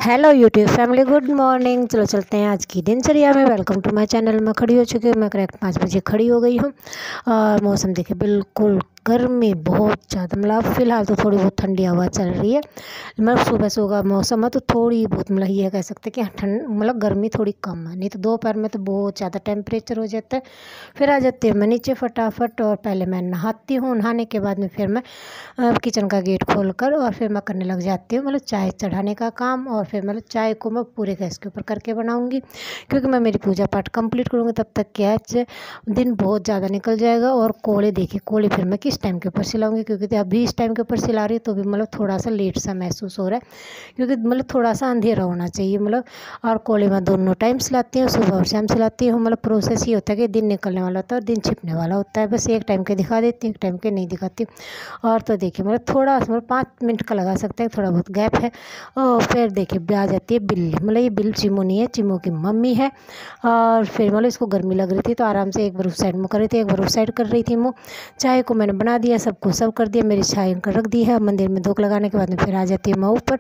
Hello YouTube family, good morning. चलो चलते हैं आज की दिनचर्या में। Welcome to my channel. मैं खड़ी हो चुकी हूँ, मैं करेक्ट 5 बजे खड़ी हो गई हूँ। और मौसम देखिए बिल्कुल गर्मी बहुत ज़्यादा, मतलब फ़िलहाल तो थोड़ी बहुत ठंडी हवा चल रही है। मतलब सुबह सुबह मौसम है तो थोड़ी बहुत, मतलब ये कह सकते हैं कि ठंड, मतलब गर्मी थोड़ी कम है। नहीं तो दोपहर में तो बहुत ज़्यादा टेम्परेचर हो जाता है। फिर आ जाती हूँ मैं नीचे फटाफट, और पहले मैं नहाती हूँ। नहाने के बाद में फिर मैं किचन का गेट खोल कर और फिर मैं करने लग जाती हूँ मतलब चाय चढ़ाने का काम। और फिर मतलब चाय को मैं पूरे गैस के ऊपर करके बनाऊँगी, क्योंकि मैं मेरी पूजा पाठ कंप्लीट करूँगी। तब तक क्या है, दिन बहुत ज़्यादा निकल जाएगा। और कोले देखिए, कोले फिर मैं किस टाइम के ऊपर सिलाऊंगी, क्योंकि अभी इस टाइम के ऊपर सिला रही हूँ तो भी मतलब थोड़ा सा लेट सा महसूस हो रहा है, क्योंकि मतलब थोड़ा सा अंधेरा होना चाहिए मतलब। और कोले मैं दोनों टाइम सिलाती हूँ, सुबह और शाम सिलाती हूँ। मतलब प्रोसेस ये होता है कि दिन निकलने वाला होता है और दिन छिपने वाला होता है। बस एक टाइम के दिखा देती हूँ, एक टाइम के नहीं दिखाती। और तो देखिए मतलब थोड़ा मतलब 5 मिनट का लगा सकते हैं, थोड़ा बहुत गैप है। और फिर देखिए आ जाती है बिल्ली। मतलब ये बिल्ली चिमू नहीं है, चिमू की मम्मी है। और फिर मतलब इसको गर्मी लग रही थी तो आराम से एक बार उस साइड मुँह कर रही थी, एक बार उस साइड कर रही थी मुँह। चाय को मैंने बना दिया, सबको सर्व कर दिया, मेरी चाय कर रख दी है। मंदिर में धूप लगाने के बाद में फिर आ जाती है मैं ऊपर।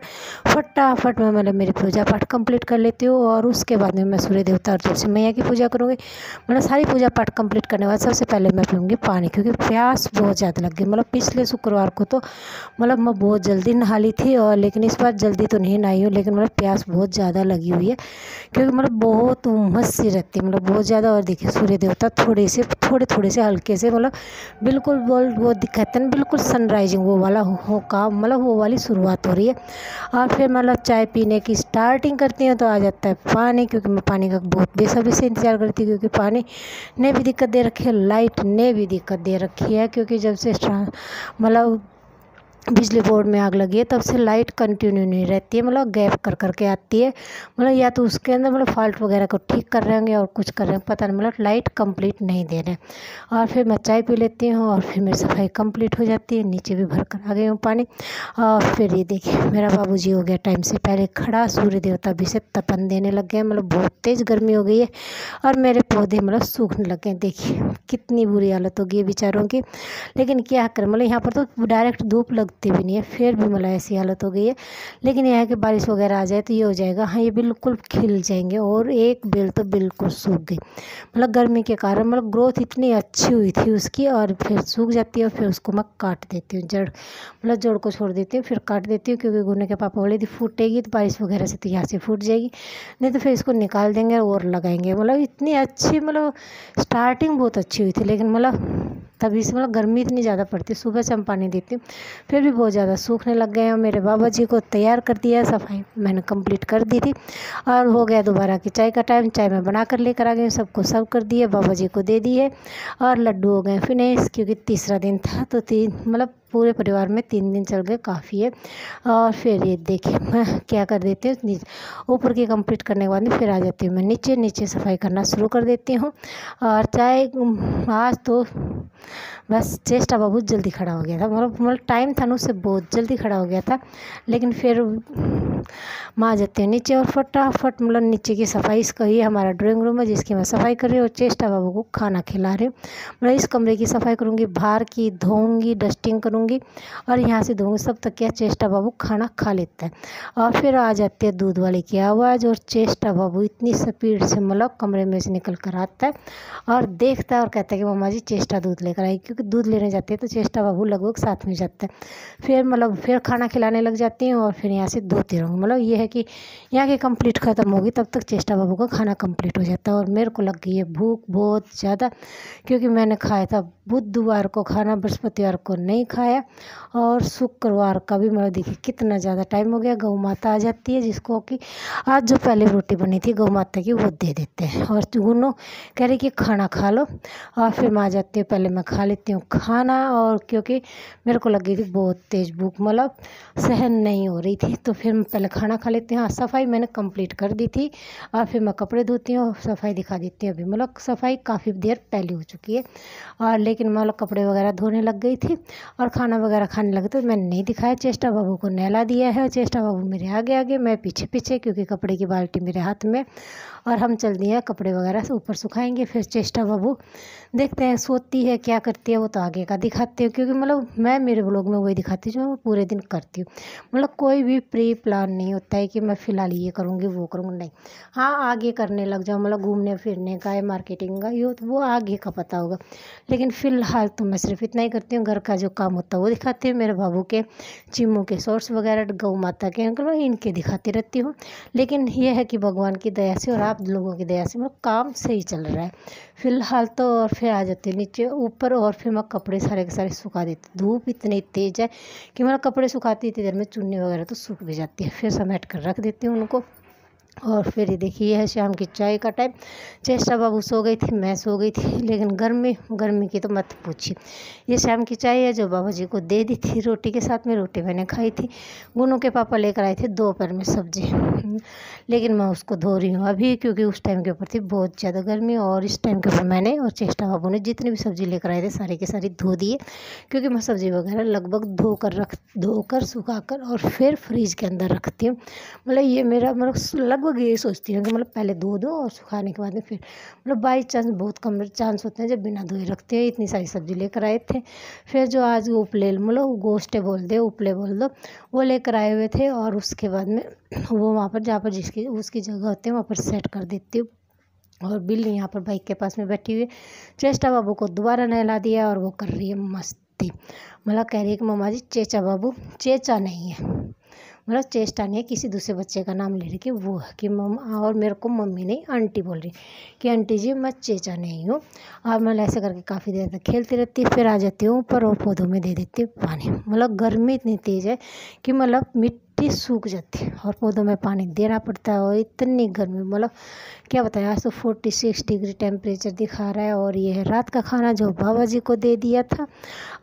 फटाफट मैं मतलब मेरी पूजा पाठ कंप्लीट कर लेती हूँ। और उसके बाद में मैं सूर्य देवता और तुलसी मैया की पूजा करूँगी। मतलब सारी पूजा पाठ कंप्लीट करने के बाद सबसे पहले मैं पीऊँगी पानी, क्योंकि प्यास बहुत ज़्यादा लग गई। मतलब पिछले शुक्रवार को तो मतलब मैं बहुत जल्दी नहा ली थी, और लेकिन इस बार जल्दी तो नहीं नहाई हूँ, लेकिन मतलब प्यास बहुत ज़्यादा लगी हुई है, क्योंकि मतलब बहुत उमस सी रहती है, मतलब बहुत ज़्यादा। और देखिए सूर्य देवता थोड़े से हल्के से मतलब बिल्कुल वो दिखाते हैं बिल्कुल सनराइजिंग वो वाला हो का, मतलब वो वाली शुरुआत हो रही है। और फिर मतलब चाय पीने की स्टार्टिंग करती हूँ तो आ जाता है पानी, क्योंकि मैं पानी का बहुत बेसब्री से इंतज़ार करती हूँ, क्योंकि पानी ने भी दिक्कत दे रखी है, लाइट ने भी दिक्कत दे रखी है। क्योंकि जब से मतलब बिजली बोर्ड में आग लगी है तब से लाइट कंटिन्यू नहीं रहती है, मतलब गैप कर करके आती है। मतलब या तो उसके अंदर मतलब फॉल्ट वगैरह को ठीक कर रहे होंगे और कुछ कर रहे हैं, पता नहीं, मतलब लाइट कंप्लीट नहीं दे रहे। और फिर मैं चाय पी लेती हूँ और फिर मेरी सफाई कंप्लीट हो जाती है। नीचे भी भर कर आ गई हूँ पानी। और फिर ये देखिए मेरा बाबूजी हो गया टाइम से पहले खड़ा, सूर्य देवता भी से तपन देने लग गए, मतलब बहुत तेज़ गर्मी हो गई है। और मेरे पौधे मतलब सूखने लग गए। देखिए कितनी बुरी हालत हो गई है बेचारों की, लेकिन क्या करें, मतलब यहाँ पर तो डायरेक्ट धूप लगती भी नहीं है, फिर भी मतलब ऐसी हालत हो गई है। लेकिन यह है कि बारिश वगैरह आ जाए तो ये हो जाएगा, हाँ ये बिल्कुल खिल जाएंगे। और एक बेल तो बिल्कुल सूख गई, मतलब गर्मी के कारण, मतलब ग्रोथ इतनी अच्छी हुई थी उसकी, और फिर सूख जाती है। और फिर उसको मैं काट देती हूँ, जड़ मतलब जड़ को छोड़ देती हूँ, फिर काट देती हूँ, क्योंकि गुन्ने के पापा बोले थी फूटेगी तो बारिश वगैरह से तो यहाँ से फूट जाएगी, नहीं तो फिर इसको निकाल देंगे और लगाएंगे। मतलब इतनी अच्छी, मतलब स्टार्टिंग बहुत अच्छी हुई थी, लेकिन मतलब तभी से मतलब गर्मी इतनी ज़्यादा पड़ती, सुबह से हम पानी देती हूँ फिर भी बहुत ज़्यादा सूखने लग गए हैं। मेरे बाबा जी को तैयार कर दिया, सफाई मैंने कंप्लीट कर दी थी। और हो गया दोबारा की चाय का टाइम। चाय मैं बना कर लेकर आ गई हूँ, सबको सर्व कर दिया, बाबा जी को दे दी है। और लड्डू हो गए फिनिश, क्योंकि तीसरा दिन था तो मतलब पूरे परिवार में 3 दिन चल गए, काफ़ी है। और फिर ये देखिए मैं क्या कर देती हूँ, ऊपर की कंप्लीट करने के बाद में फिर आ जाती हूँ मैं नीचे सफाई करना शुरू कर देती हूँ। और चाय आज तो बस चेष्टा बाबू जल्दी खड़ा हो गया था, मतलब टाइम था ना उससे बहुत जल्दी खड़ा हो गया था। लेकिन फिर माँ आ जाती है नीचे और फटाफट मतलब नीचे की सफाई, इसका ये हमारा ड्राइंग रूम है जिसकी मैं सफाई कर रही हूँ, और चेष्टा बाबू को खाना खिला रही हूँ। मतलब इस कमरे की सफाई करूँगी, बाहर की धोऊँगी, डस्टिंग करूँगी, और यहाँ से धोऊँगी सब तक क्या चेष्टा बाबू खाना खा लेता है। और फिर आ जाती है दूध वाले की आवाज़, और चेष्टा बाबू इतनी स्पीड से मतलब कमरे में से निकल कर आता है और देखता है और कहता है कि मम्मा जी चेष्टा दूध लेकर आई, क्योंकि दूध लेने जाते हैं तो चेष्टा बाबू लगभग साथ में जाता है। फिर मतलब फिर खाना खिलाने लग जाती हूँ और फिर यहाँ से धोती रहूँगी। मतलब ये है कि यहाँ की कंप्लीट ख़त्म होगी तब तक चेष्टा बाबू का खाना कंप्लीट हो जाता है। और मेरे को लग गई है भूख बहुत ज़्यादा, क्योंकि मैंने खाया था बुधवार को खाना, बृहस्पतिवार को नहीं खाया, और शुक्रवार का भी। मतलब देखिए कितना ज़्यादा टाइम हो गया। गौ माता आ जाती है, जिसको कि आज जो पहले रोटी बनी थी गौ माता की वो दे देते हैं, और दोनों कह रही कि खाना खा लो। और फिर मैं आ जाती हूँ, पहले मैं खा लेती हूँ खाना, और क्योंकि मेरे को लग गई थी बहुत तेज़ भूख, मतलब सहन नहीं हो रही थी, तो फिर मैं पहले खाना खा लेती हूँ। हाँ सफाई मैंने कंप्लीट कर दी थी, और फिर मैं कपड़े धोती हूँ, सफाई दिखा देती हूँ। अभी मतलब सफाई काफ़ी देर पहले हो चुकी है, और लेकिन मतलब कपड़े वगैरह धोने लग गई थी और खाना वगैरह खाने लगे तो मैंने नहीं दिखाया। चेष्टा बाबू को नहला दिया है, चेष्टा बाबू मेरे आगे आगे, मैं पीछे पीछे, क्योंकि कपड़े की बाल्टी मेरे हाथ में, और हम चल दिए कपड़े वगैरह से ऊपर सुखाएंगे। फिर चेष्टा बाबू देखते हैं सोती है क्या करती है, वो तो आगे का दिखाती हूँ, क्योंकि मतलब मैं मेरे ब्लॉग में वही दिखाती हूँ जो मैं पूरे दिन करती हूँ। मतलब कोई भी प्री प्लान नहीं होता है है कि मैं फ़िलहाल ये करूँगी वो करूँगी, नहीं। हाँ, आगे करने लग जाओ, मतलब घूमने फिरने का या मार्केटिंग का, ये तो वो आगे का पता होगा। लेकिन फ़िलहाल तो मैं सिर्फ इतना ही करती हूँ, घर का जो काम होता है वो दिखाती हूँ। मेरे बाबू के चिम्मू के शॉर्ट्स वगैरह, गौ माता के अंकल, इनके दिखाती रहती हूँ। लेकिन ये है कि भगवान की दया से और आप लोगों की दया से मतलब काम सही चल रहा है फ़िलहाल तो। और फिर आ जाती हूँ नीचे ऊपर, और फिर मैं कपड़े सारे के सारे सुखा देती। धूप इतनी तेज़ है कि मैं कपड़े सुखाती इतनी देर में चुन्नी वगैरह तो सूख भी जाती है। फिर समेट कर रख देती हूँ उनको। और फिर ये देखिए, ये है शाम की चाय का टाइम। चेष्टा बाबू सो गई थी, मैं सो गई थी, लेकिन गर्मी की तो मत पूछिए। ये शाम की चाय है जो बाबा जी को दे दी थी रोटी के साथ में। रोटी मैंने खाई थी। गुनू के पापा लेकर आए थे दोपहर में सब्जी, लेकिन मैं उसको धो रही हूँ अभी, क्योंकि उस टाइम के ऊपर थी बहुत ज़्यादा गर्मी। और इस टाइम के ऊपर मैंने और चेष्टा बाबू ने जितनी भी सब्ज़ी लेकर आए थे सारी की सारी धो दिए, क्योंकि मैं सब्ज़ी वगैरह लगभग धोकर सुखाकर और फिर फ्रिज के अंदर रखती हूँ। मतलब ये मेरा मतलब लगभग ये सोचती हूँ कि मतलब पहले धो दो और सुखाने के बाद में फिर, मतलब बाई चांस बहुत कम चांस होते हैं जब बिना धोए रखते हैं। इतनी सारी सब्ज़ी लेकर आए थे। फिर जो आज उपले मतलब गोश्ते बोल दे, उपले बोल दो, वो लेकर आए हुए थे। और उसके बाद में वो वहाँ पर जहाँ पर जिसकी उसकी जगह होती है वहाँ पर सेट कर देती हूँ। और बिल्ली यहाँ पर बाइक के पास में बैठी हुई है। चेष्टा बाबू को दोबारा नहला दिया और वो कर रही है मस्ती। मतलब कह रही है कि मम्मा जी चेचा बाबू, चेचा नहीं है, मतलब चेष्टा नहीं है, किसी दूसरे बच्चे का नाम ले रही कि वो है कि मम्मा, और मेरे को मम्मी नहीं आंटी बोल रही कि आंटी जी मैं चेचा नहीं हूँ। और मैं ऐसे करके काफ़ी देर तक खेलती रहती है। फिर आ जाती हूँ ऊपर और पौधों में दे देती हूँ पानी। मतलब गर्मी इतनी तेज़ है कि मतलब मिट्टी सूख जाती है और पौधों में पानी देना पड़ता है। और इतनी गर्मी, मतलब क्या बताएं, आज तो 46 डिग्री टेम्परेचर दिखा रहा है। और ये है रात का खाना जो बाबा जी को दे दिया था।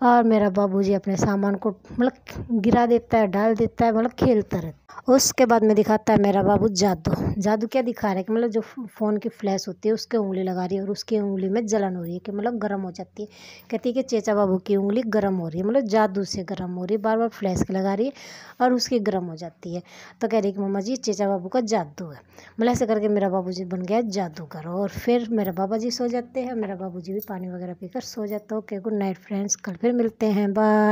और मेरा बाबूजी अपने सामान को मतलब गिरा देता है, डाल देता है, मतलब खेलता रहता है। उसके बाद में दिखाता है मेरा बाबू जादू। जादू क्या दिखा रहा है कि मतलब जो फ़ोन की फ्लैश होती है उसके उंगली लगा रही है और उसकी उंगली में जलन हो रही है, कि मतलब गर्म हो जाती है। कहती है कि चेचा बाबू की उंगली गर्म हो रही है, मतलब जादू से गर्म हो रही है, बार बार फ्लैश के लगा रही है और उसकी गर्म हो जाती है। तो कह रही है कि मम्मा जी चेचा बाबू का जादू है। मतलब ऐसे करके मेरा बाबूजी बन गया जादूगर। और फिर मेरा बाबा जी सो जाते हैं, मेरा बाबूजी भी पानी वगैरह पीकर सो जाता है। ओके, गुड नाइट फ्रेंड्स, कल फिर मिलते हैं, बाय।